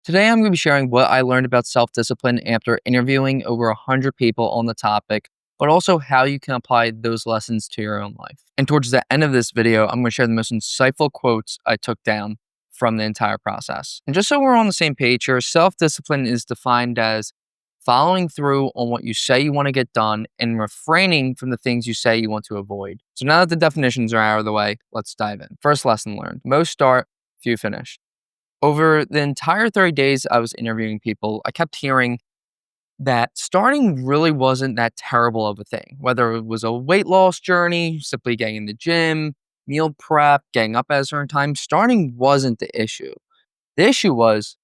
Today, I'm going to be sharing what I learned about self discipline after interviewing over 100 people on the topic, but also how you can apply those lessons to your own life. And towards the end of this video, I'm going to share the most insightful quotes I took down from the entire process. And just so we're on the same page here, self discipline is defined as following through on what you say you want to get done and refraining from the things you say you want to avoid. So now that the definitions are out of the way, let's dive in. First lesson learned: most start, few finish. Over the entire 30 days I was interviewing people, I kept hearing that starting really wasn't that terrible of a thing. Whether it was a weight loss journey, simply getting in the gym, meal prep, getting up at a certain time, starting wasn't the issue. The issue was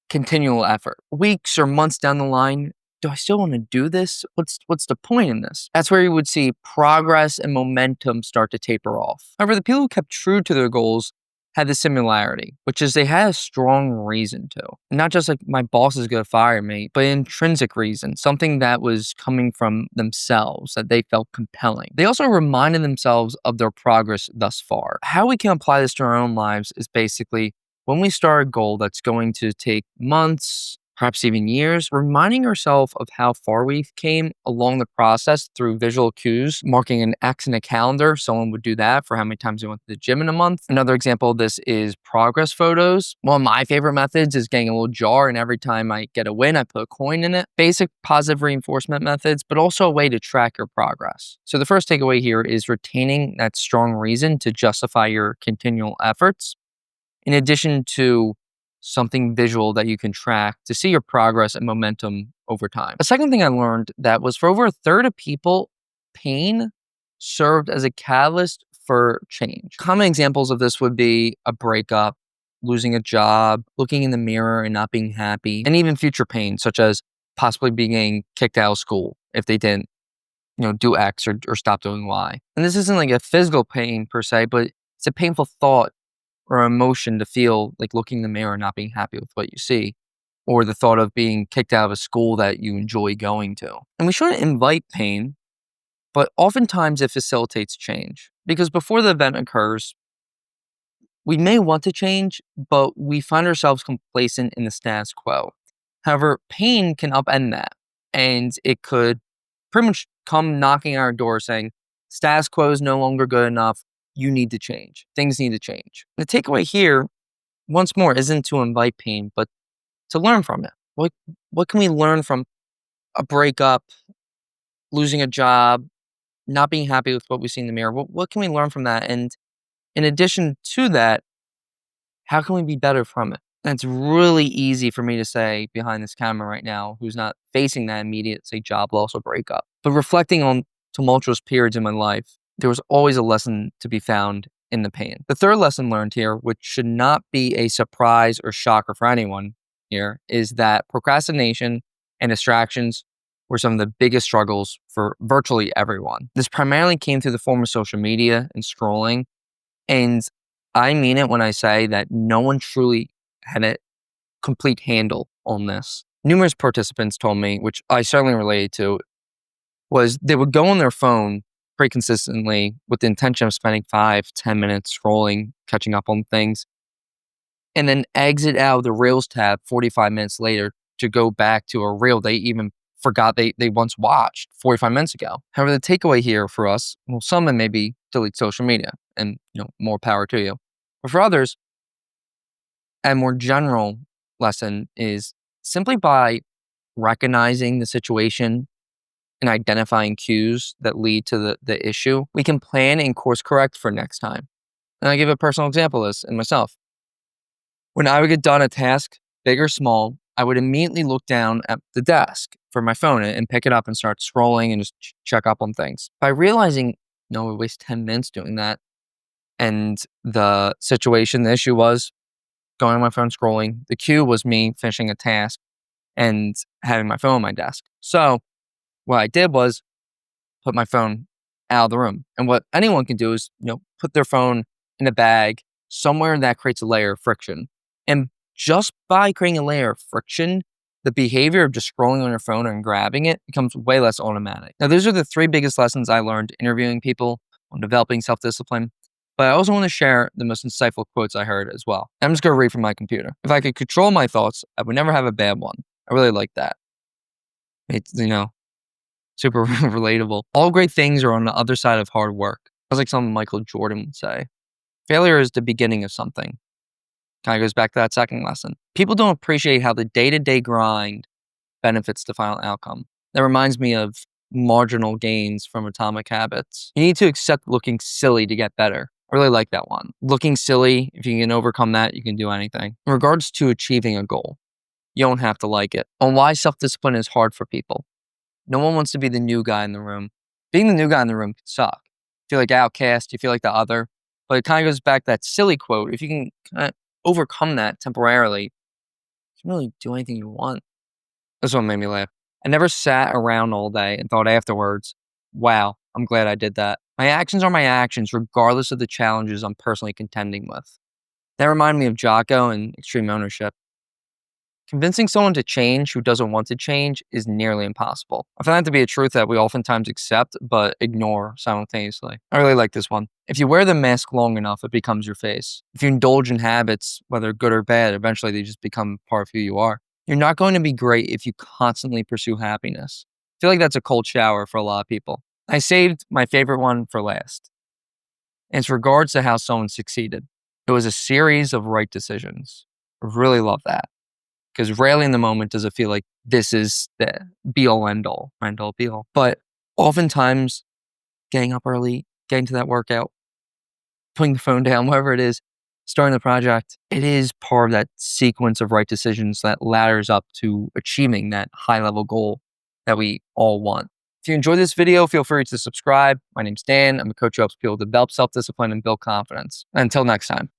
continual effort. Weeks or months down the line, do I still want to do this? What's the point in this? That's where you would see progress and momentum start to taper off. However, the people who kept true to their goals had the similarity, which is they had a strong reason to. Not just like my boss is going to fire me, but intrinsic reason, something that was coming from themselves that they felt compelling. They also reminded themselves of their progress thus far. How we can apply this to our own lives is basically when we start a goal that's going to take months, perhaps even years, reminding ourselves of how far we came along the process through visual cues, marking an X in a calendar. Someone would do that for how many times they went to the gym in a month. Another example of this is progress photos. One of my favorite methods is getting a little jar, and every time I get a win, I put a coin in it. Basic positive reinforcement methods, but also a way to track your progress. So the first takeaway here is retaining that strong reason to justify your continual efforts, in addition to something visual that you can track to see your progress and momentum over time. A second thing I learned that was for over a third of people, pain served as a catalyst for change. Common examples of this would be a breakup, losing a job, looking in the mirror and not being happy, and even future pain, such as possibly being kicked out of school if they didn't do X or stop doing Y. And this isn't like a physical pain per se, but it's a painful thought or emotion to feel, like looking in the mirror and not being happy with what you see, or the thought of being kicked out of a school that you enjoy going to. And we shouldn't invite pain, but oftentimes it facilitates change, because before the event occurs, we may want to change, but we find ourselves complacent in the status quo. However, pain can upend that, and it could pretty much come knocking on our door saying, status quo is no longer good enough. You need to change. Things need to change. The takeaway here, once more, isn't to invite pain, but to learn from it. What can we learn from a breakup, losing a job, not being happy with what we see in the mirror? What can we learn from that? And in addition to that, how can we be better from it? And it's really easy for me to say behind this camera right now, who's not facing that immediate, say, job loss or breakup. But reflecting on tumultuous periods in my life, there was always a lesson to be found in the pain. The third lesson learned here, which should not be a surprise or shocker for anyone here, is that procrastination and distractions were some of the biggest struggles for virtually everyone. This primarily came through the form of social media and scrolling. And I mean it when I say that no one truly had a complete handle on this. Numerous participants told me, which I certainly related to, was they would go on their phone pretty consistently with the intention of spending 5-10 minutes scrolling, catching up on things, and then exit out of the Reels tab 45 minutes later to go back to a reel they even forgot they once watched 45 minutes ago. However, the takeaway here for us, well, some of it may be delete social media, and more power to you. But for others, a more general lesson is simply by recognizing the situation and identifying cues that lead to the issue, we can plan and course correct for next time. And I give a personal example of this in myself. When I would get done a task, big or small, I would immediately look down at the desk for my phone and pick it up and start scrolling and just check up on things. By realizing, we waste 10 minutes doing that, and the issue was going on my phone scrolling. The cue was me finishing a task and having my phone on my desk. So what I did was put my phone out of the room. And what anyone can do is, put their phone in a bag somewhere that creates a layer of friction. And just by creating a layer of friction, the behavior of just scrolling on your phone and grabbing it becomes way less automatic. Now, those are the three biggest lessons I learned interviewing people on developing self-discipline. But I also want to share the most insightful quotes I heard as well. I'm just going to read from my computer. If I could control my thoughts, I would never have a bad one. I really like that. It's, super relatable. All great things are on the other side of hard work. That's like something Michael Jordan would say. Failure is the beginning of something. Kind of goes back to that second lesson. People don't appreciate how the day-to-day grind benefits the final outcome. That reminds me of marginal gains from Atomic Habits. You need to accept looking silly to get better. I really like that one. Looking silly, if you can overcome that, you can do anything. In regards to achieving a goal, you don't have to like it. On why self-discipline is hard for people. No one wants to be the new guy in the room. Being the new guy in the room can suck. You feel like outcast, you feel like the other. But it kind of goes back to that silly quote. If you can kind of overcome that temporarily, you can really do anything you want. This one made me laugh. I never sat around all day and thought afterwards, wow, I'm glad I did that. My actions are my actions, regardless of the challenges I'm personally contending with. That reminded me of Jocko and Extreme Ownership. Convincing someone to change who doesn't want to change is nearly impossible. I find that to be a truth that we oftentimes accept but ignore simultaneously. I really like this one. If you wear the mask long enough, it becomes your face. If you indulge in habits, whether good or bad, eventually they just become part of who you are. You're not going to be great if you constantly pursue happiness. I feel like that's a cold shower for a lot of people. I saved my favorite one for last. And it's regards to how someone succeeded. It was a series of right decisions. I really love that. Because rarely in the moment does it feel like this is the be-all, end-all, be-all. But oftentimes, getting up early, getting to that workout, putting the phone down, whatever it is, starting the project, it is part of that sequence of right decisions that ladders up to achieving that high-level goal that we all want. If you enjoyed this video, feel free to subscribe. My name's Dan. I'm a coach who helps people develop self-discipline and build confidence. Until next time.